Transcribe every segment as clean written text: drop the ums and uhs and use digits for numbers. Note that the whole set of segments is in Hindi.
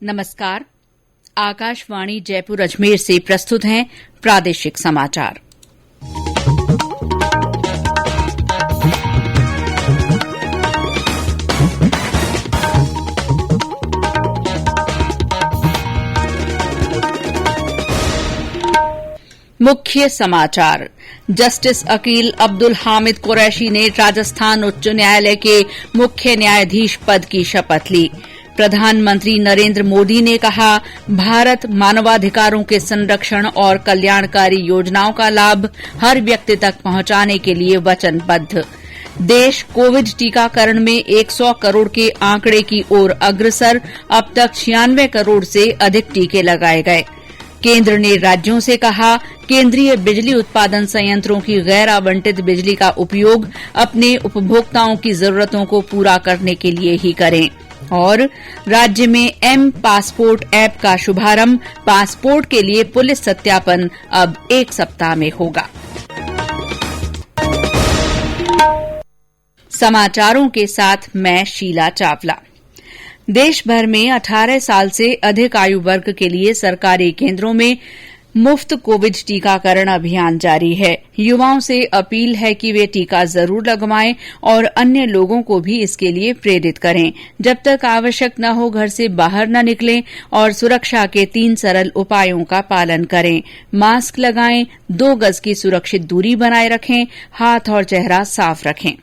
नमस्कार। आकाशवाणी जयपुर अजमेर से प्रस्तुत हैं प्रादेशिक समाचार। मुख्य समाचार। जस्टिस अकील अब्दुल हामिद कुरैशी ने राजस्थान उच्च न्यायालय के मुख्य न्यायाधीश पद की शपथ ली। प्रधानमंत्री नरेंद्र मोदी ने कहा, भारत मानवाधिकारों के संरक्षण और कल्याणकारी योजनाओं का लाभ हर व्यक्ति तक पहुंचाने के लिए वचनबद्ध। देश कोविड टीकाकरण में 100 करोड़ के आंकड़े की ओर अग्रसर, अब तक 96 करोड़ से अधिक टीके लगाए गए। केंद्र ने राज्यों से कहा, केंद्रीय बिजली उत्पादन संयंत्रों की गैर आवंटित बिजली का उपयोग अपने उपभोक्ताओं की जरूरतों को पूरा करने के लिए ही करें। और राज्य में एम पासपोर्ट ऐप का शुभारंभ, पासपोर्ट के लिए पुलिस सत्यापन अब 1 सप्ताह में होगा। समाचारों के साथ मैं शीला चावला। देश भर में 18 साल से अधिक आयु वर्ग के लिए सरकारी केंद्रों में मुफ्त कोविड टीकाकरण अभियान जारी है। युवाओं से अपील है कि वे टीका जरूर लगवाएं और अन्य लोगों को भी इसके लिए प्रेरित करें। जब तक आवश्यक न हो, घर से बाहर न निकलें और सुरक्षा के 3 सरल उपायों का पालन करें। मास्क लगाएं, 2 गज की सुरक्षित दूरी बनाए रखें, हाथ और चेहरा साफ रखें।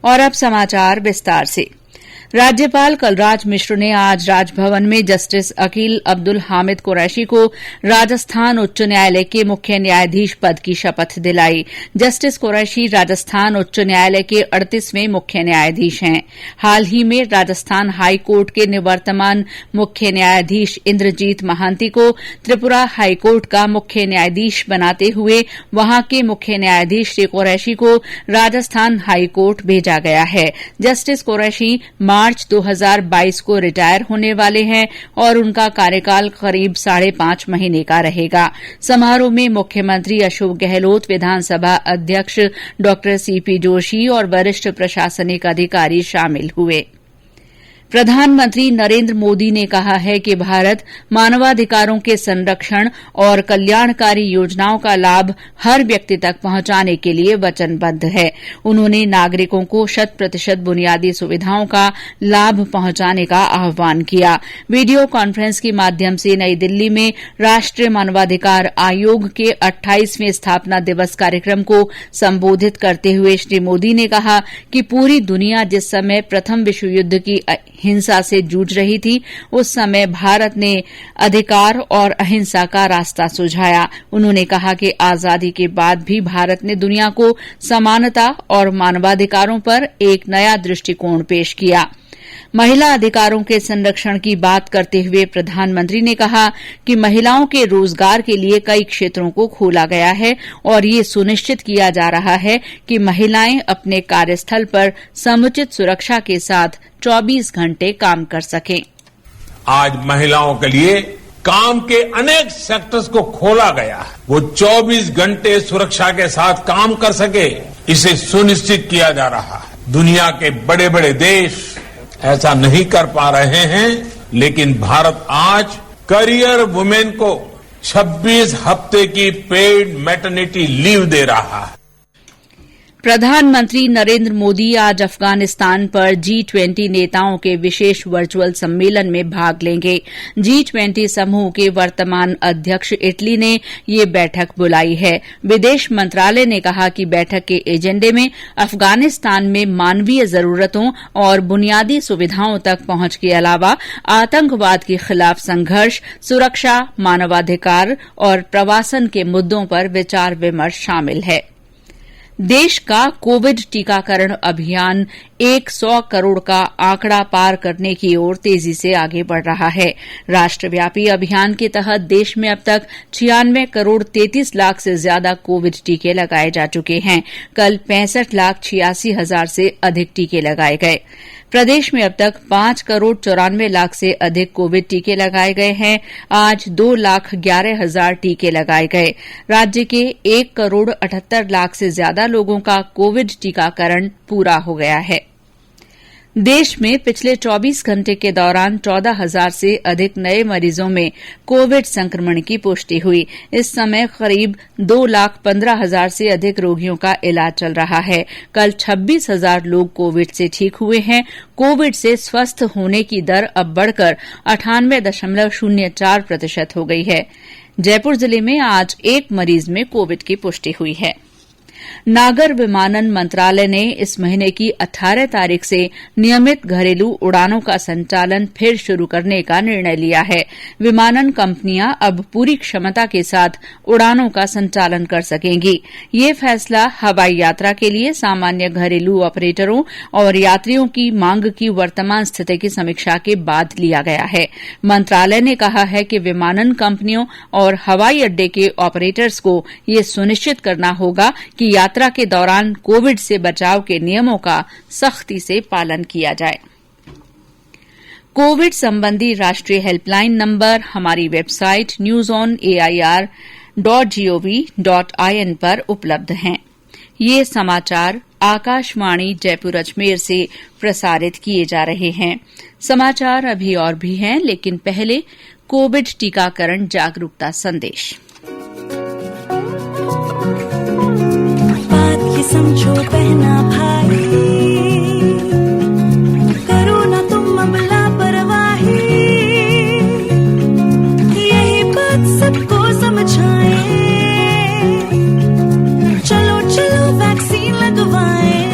और अब समाचार विस्तार से। राज्यपाल कलराज मिश्र ने आज राजभवन में जस्टिस अकील अब्दुल हामिद कुरैशी को राजस्थान उच्च न्यायालय के मुख्य न्यायाधीश पद की शपथ दिलाई। जस्टिस कुरैशी राजस्थान उच्च न्यायालय के 38वें मुख्य न्यायाधीश हैं। हाल ही में राजस्थान हाई कोर्ट के निवर्तमान मुख्य न्यायाधीश इंद्रजीत महांती को त्रिपुरा हाई कोर्ट का मुख्य न्यायाधीश बनाते हुए वहां के मुख्य न्यायाधीश श्री कुरैशी को राजस्थान हाई कोर्ट भेजा गया है। जस्टिस कुरैशी मार्च 2022 को रिटायर होने वाले हैं और उनका कार्यकाल करीब 5.5 महीने का रहेगा। समारोह में मुख्यमंत्री अशोक गहलोत, विधानसभा अध्यक्ष डॉ सीपी जोशी और वरिष्ठ प्रशासनिक अधिकारी शामिल हुए। प्रधानमंत्री नरेंद्र मोदी ने कहा है कि भारत मानवाधिकारों के संरक्षण और कल्याणकारी योजनाओं का लाभ हर व्यक्ति तक पहुंचाने के लिए वचनबद्ध है। उन्होंने नागरिकों को 100% बुनियादी सुविधाओं का लाभ पहुंचाने का आह्वान किया। वीडियो कॉन्फ्रेंस के माध्यम से नई दिल्ली में राष्ट्रीय मानवाधिकार आयोग के 28वें स्थापना दिवस कार्यक्रम को संबोधित करते हुए श्री मोदी ने कहा कि पूरी दुनिया जिस समय प्रथम विश्व युद्ध की हिंसा से जूझ रही थी, उस समय भारत ने अधिकार और अहिंसा का रास्ता सुझाया। उन्होंने कहा कि आजादी के बाद भी भारत ने दुनिया को समानता और मानवाधिकारों पर एक नया दृष्टिकोण पेश किया। महिला अधिकारों के संरक्षण की बात करते हुए प्रधानमंत्री ने कहा कि महिलाओं के रोजगार के लिए कई क्षेत्रों को खोला गया है और ये सुनिश्चित किया जा रहा है कि महिलाएं अपने कार्यस्थल पर समुचित सुरक्षा के साथ 24 घंटे काम कर सकें। आज महिलाओं के लिए काम के अनेक सेक्टर्स को खोला गया है। वो 24 घंटे सुरक्षा के साथ काम कर सके, इसे सुनिश्चित किया जा रहा है। दुनिया के बड़े बड़े देश ऐसा नहीं कर पा रहे हैं, लेकिन भारत आज करियर वुमेन को 26 हफ्ते की पेड मैटरनिटी लीव दे रहा है। प्रधानमंत्री नरेंद्र मोदी आज अफगानिस्तान पर G20 नेताओं के विशेष वर्चुअल सम्मेलन में भाग लेंगे। G20 समूह के वर्तमान अध्यक्ष इटली ने ये बैठक बुलाई है। विदेश मंत्रालय ने कहा कि बैठक के एजेंडे में अफगानिस्तान में मानवीय जरूरतों और बुनियादी सुविधाओं तक पहुंच के अलावा आतंकवाद के खिलाफ संघर्ष, सुरक्षा, मानवाधिकार और प्रवासन के मुद्दों पर विचार विमर्श शामिल है। देश का कोविड टीकाकरण अभियान 100 करोड़ का आंकड़ा पार करने की ओर तेजी से आगे बढ़ रहा है। राष्ट्रव्यापी अभियान के तहत देश में अब तक 96 करोड़ 33 लाख से ज्यादा कोविड टीके लगाए जा चुके हैं। कल 65,86,000 से अधिक टीके लगाए गए। प्रदेश में अब तक 5 करोड़ 94 लाख से अधिक कोविड टीके लगाए गए हैं। आज 2,11,000 टीके लगाए गए। राज्य के 1 करोड़ 78 लाख से ज्यादा लोगों का कोविड टीकाकरण पूरा हो गया है। देश में पिछले 24 घंटे के दौरान 14,000 से अधिक नए मरीजों में कोविड संक्रमण की पुष्टि हुई। इस समय करीब 2,15,000 से अधिक रोगियों का इलाज चल रहा है। कल 26,000 लोग कोविड से ठीक हुए हैं। कोविड से स्वस्थ होने की दर अब बढ़कर 98.04% हो गई है। जयपुर जिले में आज एक मरीज में कोविड की पुष्टि हुई है। नागर विमानन मंत्रालय ने इस महीने की 18 तारीख से नियमित घरेलू उड़ानों का संचालन फिर शुरू करने का निर्णय लिया है। विमानन कंपनियां अब पूरी क्षमता के साथ उड़ानों का संचालन कर सकेंगी। ये फैसला हवाई यात्रा के लिए सामान्य घरेलू ऑपरेटरों और यात्रियों की मांग की वर्तमान स्थिति की समीक्षा के बाद लिया गया है। मंत्रालय ने कहा है कि विमानन कंपनियों और हवाई अड्डे के ऑपरेटर्स को ये सुनिश्चित करना होगा कि यात्रा के दौरान कोविड से बचाव के नियमों का सख्ती से पालन किया जाए। कोविड संबंधी राष्ट्रीय हेल्पलाइन नंबर हमारी वेबसाइट newsonair.gov.in पर उपलब्ध हैं। ये समाचार आकाशवाणी जयपुर अजमेर से प्रसारित किए जा रहे हैं। समाचार अभी और भी हैं, लेकिन पहले कोविड टीकाकरण जागरूकता संदेश। समझो बहना भाई, करो ना तुम अब लापरवाही, यही बात सबको समझाएं, चलो चलो वैक्सीन लगवाएं।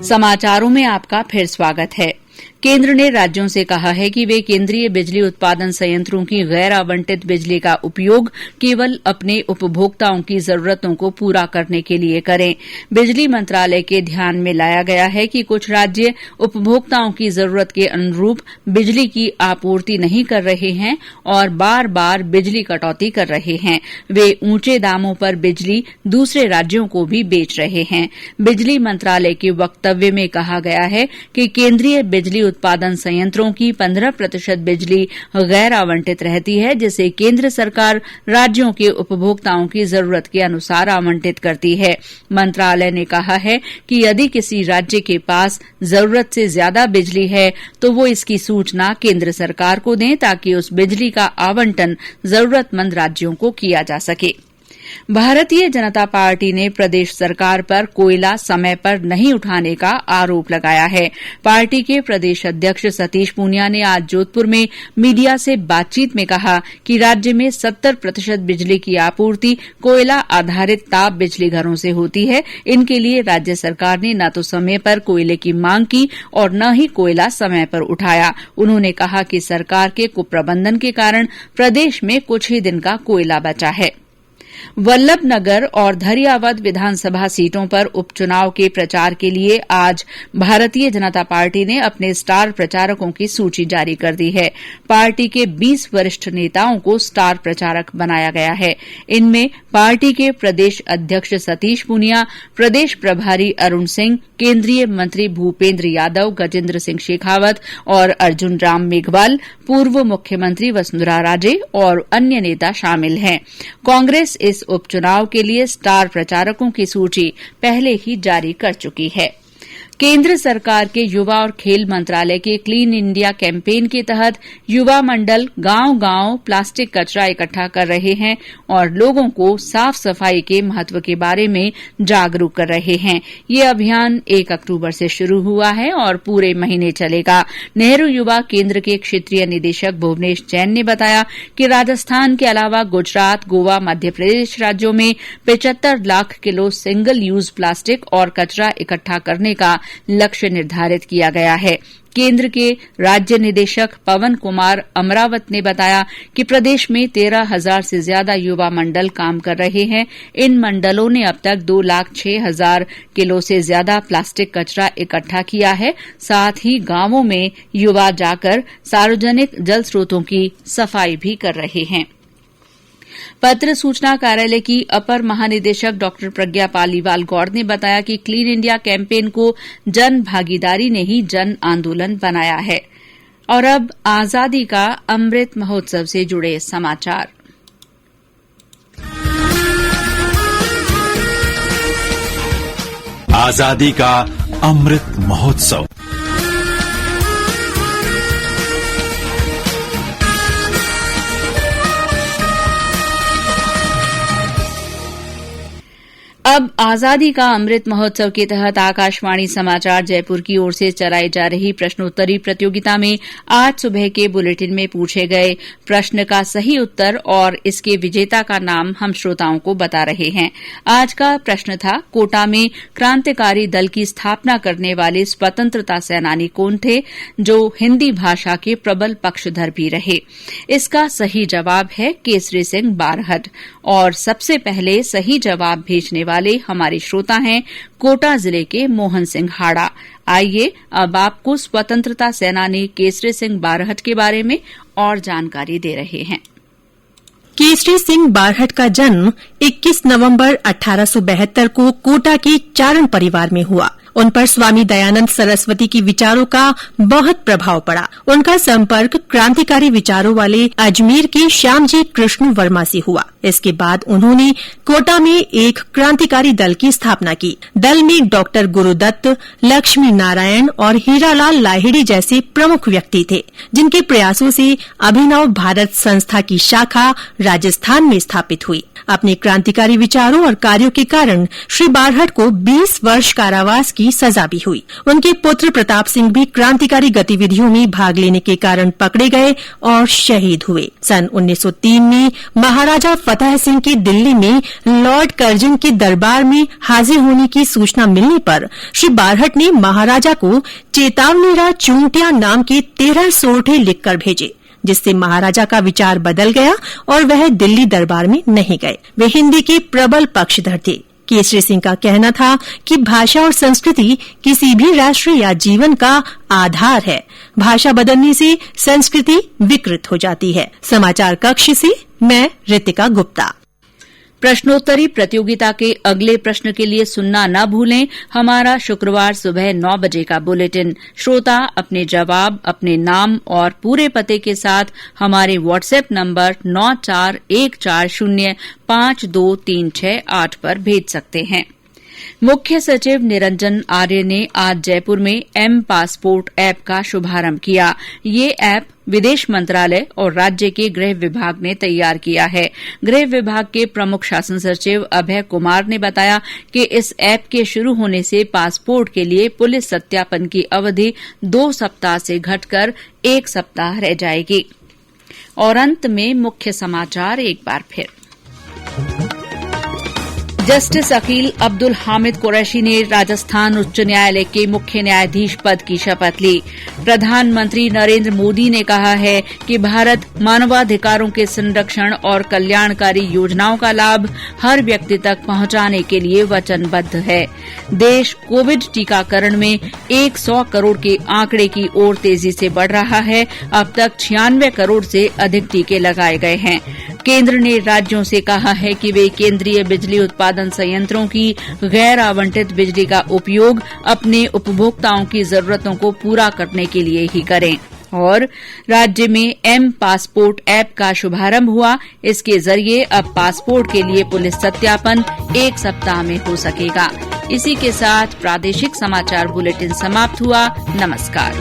समाचारों में आपका फिर स्वागत है। केंद्र ने राज्यों से कहा है कि वे केंद्रीय बिजली उत्पादन संयंत्रों की गैर आवंटित बिजली का उपयोग केवल अपने उपभोक्ताओं की जरूरतों को पूरा करने के लिए करें। बिजली मंत्रालय के ध्यान में लाया गया है कि कुछ राज्य उपभोक्ताओं की जरूरत के अनुरूप बिजली की आपूर्ति नहीं कर रहे हैं और बार बार बिजली कटौती कर रहे हैं। वे ऊंचे दामों पर बिजली दूसरे राज्यों को भी बेच रहे हैं। बिजली मंत्रालय के वक्तव्य में कहा गया है कि केंद्रीय बिजली उत्पादन संयंत्रों की 15% बिजली गैर आवंटित रहती है, जिसे केंद्र सरकार राज्यों के उपभोक्ताओं की जरूरत के अनुसार आवंटित करती है। मंत्रालय ने कहा है कि यदि किसी राज्य के पास जरूरत से ज्यादा बिजली है तो वो इसकी सूचना केंद्र सरकार को दें, ताकि उस बिजली का आवंटन जरूरतमंद राज्यों को किया जा सके। भारतीय जनता पार्टी ने प्रदेश सरकार पर कोयला समय पर नहीं उठाने का आरोप लगाया है। पार्टी के प्रदेश अध्यक्ष सतीश पूनिया ने आज जोधपुर में मीडिया से बातचीत में कहा कि राज्य में 70% बिजली की आपूर्ति कोयला आधारित ताप बिजली घरों से होती है। इनके लिए राज्य सरकार ने न तो समय पर कोयले की मांग की और न ही कोयला समय पर उठाया। उन्होंने कहा कि सरकार के कुप्रबंधन के कारण प्रदेश में कुछ ही दिन का कोयला बचा है। वल्लभनगर और धरियावद विधानसभा सीटों पर उपचुनाव के प्रचार के लिए आज भारतीय जनता पार्टी ने अपने स्टार प्रचारकों की सूची जारी कर दी है। पार्टी के 20 वरिष्ठ नेताओं को स्टार प्रचारक बनाया गया है। इनमें पार्टी के प्रदेश अध्यक्ष सतीश पूनिया, प्रदेश प्रभारी अरुण सिंह, केंद्रीय मंत्री भूपेन्द्र यादव, गजेंद्र सिंह शेखावत और अर्जुन राम मेघवाल, पूर्व मुख्यमंत्री वसुंधरा राजे और अन्य नेता शामिल हैं। कांग्रेस इस उपचुनाव के लिए स्टार प्रचारकों की सूची पहले ही जारी कर चुकी है। केंद्र सरकार के युवा और खेल मंत्रालय के क्लीन इंडिया कैंपेन के तहत युवा मंडल गांव-गांव प्लास्टिक कचरा इकट्ठा कर रहे हैं और लोगों को साफ सफाई के महत्व के बारे में जागरूक कर रहे हैं। ये अभियान 1 अक्टूबर से शुरू हुआ है और पूरे महीने चलेगा। नेहरू युवा केंद्र के क्षेत्रीय निदेशक भुवनेश जैन ने बताया कि राजस्थान के अलावा गुजरात, गोवा, मध्य प्रदेश राज्यों में 75 lakh kilo single use plastic और कचरा इकट्ठा करने का लक्ष्य निर्धारित किया गया है। केंद्र के राज्य निदेशक पवन कुमार अमरावत ने बताया कि प्रदेश में 13,000 से ज्यादा युवा मंडल काम कर रहे हैं। इन मंडलों ने अब तक 2,06,000 किलो से ज्यादा प्लास्टिक कचरा इकट्ठा किया है। साथ ही गांवों में युवा जाकर सार्वजनिक जल स्रोतों की सफाई भी कर रहे हैं। पत्र सूचना कार्यालय की अपर महानिदेशक डॉ प्रज्ञा पालीवाल गौड़ ने बताया कि क्लीन इंडिया कैंपेन को जन भागीदारी ने ही जन आंदोलन बनाया है। और अब आजादी का अमृत महोत्सव से जुड़े समाचार। आजादी का अमृत महोत्सव। अब आजादी का अमृत महोत्सव के तहत आकाशवाणी समाचार जयपुर की ओर से चलाई जा रही प्रश्नोत्तरी प्रतियोगिता में आज सुबह के बुलेटिन में पूछे गए प्रश्न का सही उत्तर और इसके विजेता का नाम हम श्रोताओं को बता रहे हैं। आज का प्रश्न था, कोटा में क्रांतिकारी दल की स्थापना करने वाले स्वतंत्रता सेनानी कौन थे जो हिन्दी भाषा के प्रबल पक्षधर भी रहे। इसका सही जवाब है केसरी सिंह बारहट। और सबसे पहले सही जवाब भेजने वाले हमारे श्रोता हैं कोटा जिले के मोहन सिंह हाड़ा। आइए अब आपको स्वतंत्रता सेनानी केसरी सिंह बारहट के बारे में और जानकारी दे रहे हैं। केसरी सिंह बारहट का जन्म 21 नवंबर 1872 को कोटा के चारण परिवार में हुआ। उन पर स्वामी दयानंद सरस्वती की विचारों का बहुत प्रभाव पड़ा। उनका संपर्क क्रांतिकारी विचारों वाले अजमेर के श्यामजी कृष्ण वर्मा से हुआ। इसके बाद उन्होंने कोटा में एक क्रांतिकारी दल की स्थापना की। दल में डॉक्टर गुरुदत्त, लक्ष्मी नारायण और हीरालाल लाहिड़ी जैसे प्रमुख व्यक्ति थे, जिनके प्रयासों से अभिनव भारत संस्था की शाखा राजस्थान में स्थापित हुई। अपने क्रांतिकारी विचारों और कार्यों के कारण श्री बारहट को 20 वर्ष कारावास की सजा भी हुई। उनके पुत्र प्रताप सिंह भी क्रांतिकारी गतिविधियों में भाग लेने के कारण पकड़े गए और शहीद हुए। सन 1903 में महाराजा फतेह सिंह के दिल्ली में लॉर्ड कर्जन के दरबार में हाजिर होने की सूचना मिलने पर श्री बारहट ने महाराजा को चेतावनीरा चूंटिया नाम के 13 सोरठे लिखकर भेजे, जिससे महाराजा का विचार बदल गया और वह दिल्ली दरबार में नहीं गए। वे हिन्दी के प्रबल पक्षधर थे। केसरी सिंह का कहना था कि भाषा और संस्कृति किसी भी राष्ट्र या जीवन का आधार है। भाषा बदलने से संस्कृति विकृत हो जाती है। समाचार कक्ष से मैं रितिका गुप्ता। प्रश्नोत्तरी प्रतियोगिता के अगले प्रश्न के लिए सुनना न भूलें हमारा शुक्रवार सुबह 9 बजे का बुलेटिन। श्रोता अपने जवाब, अपने नाम और पूरे पते के साथ हमारे व्हाट्सएप नंबर 9414052368 पर भेज सकते हैं। मुख्य सचिव निरंजन आर्य ने आज जयपुर में एम पासपोर्ट ऐप का शुभारंभ किया। ये ऐप विदेश मंत्रालय और राज्य के गृह विभाग ने तैयार किया है। गृह विभाग के प्रमुख शासन सचिव अभय कुमार ने बताया कि इस ऐप के शुरू होने से पासपोर्ट के लिए पुलिस सत्यापन की अवधि 2 सप्ताह से घटकर 1 सप्ताह रह जाएगी। और अंत में मुख्य समाचार एक बार फिर। जस्टिस अकील अब्दुल हामिद कुरैशी ने राजस्थान उच्च न्यायालय के मुख्य न्यायाधीश पद की शपथ ली। प्रधानमंत्री नरेंद्र मोदी ने कहा है कि भारत मानवाधिकारों के संरक्षण और कल्याणकारी योजनाओं का लाभ हर व्यक्ति तक पहुंचाने के लिए वचनबद्ध है। देश कोविड टीकाकरण में 100 करोड़ के आंकड़े की ओर तेजी से बढ़ रहा है। अब तक 96 करोड़ से अधिक टीके लगाए गए हैं। केंद्र ने राज्यों से कहा है कि वे केंद्रीय बिजली उत्पादन संयंत्रों की गैर आवंटित बिजली का उपयोग अपने उपभोक्ताओं की जरूरतों को पूरा करने के लिए ही करें। और राज्य में एम पासपोर्ट ऐप का शुभारंभ हुआ। इसके जरिए अब पासपोर्ट के लिए पुलिस सत्यापन 1 सप्ताह में हो सकेगा। इसी के साथ प्रादेशिक समाचार बुलेटिन समाप्त हुआ। नमस्कार।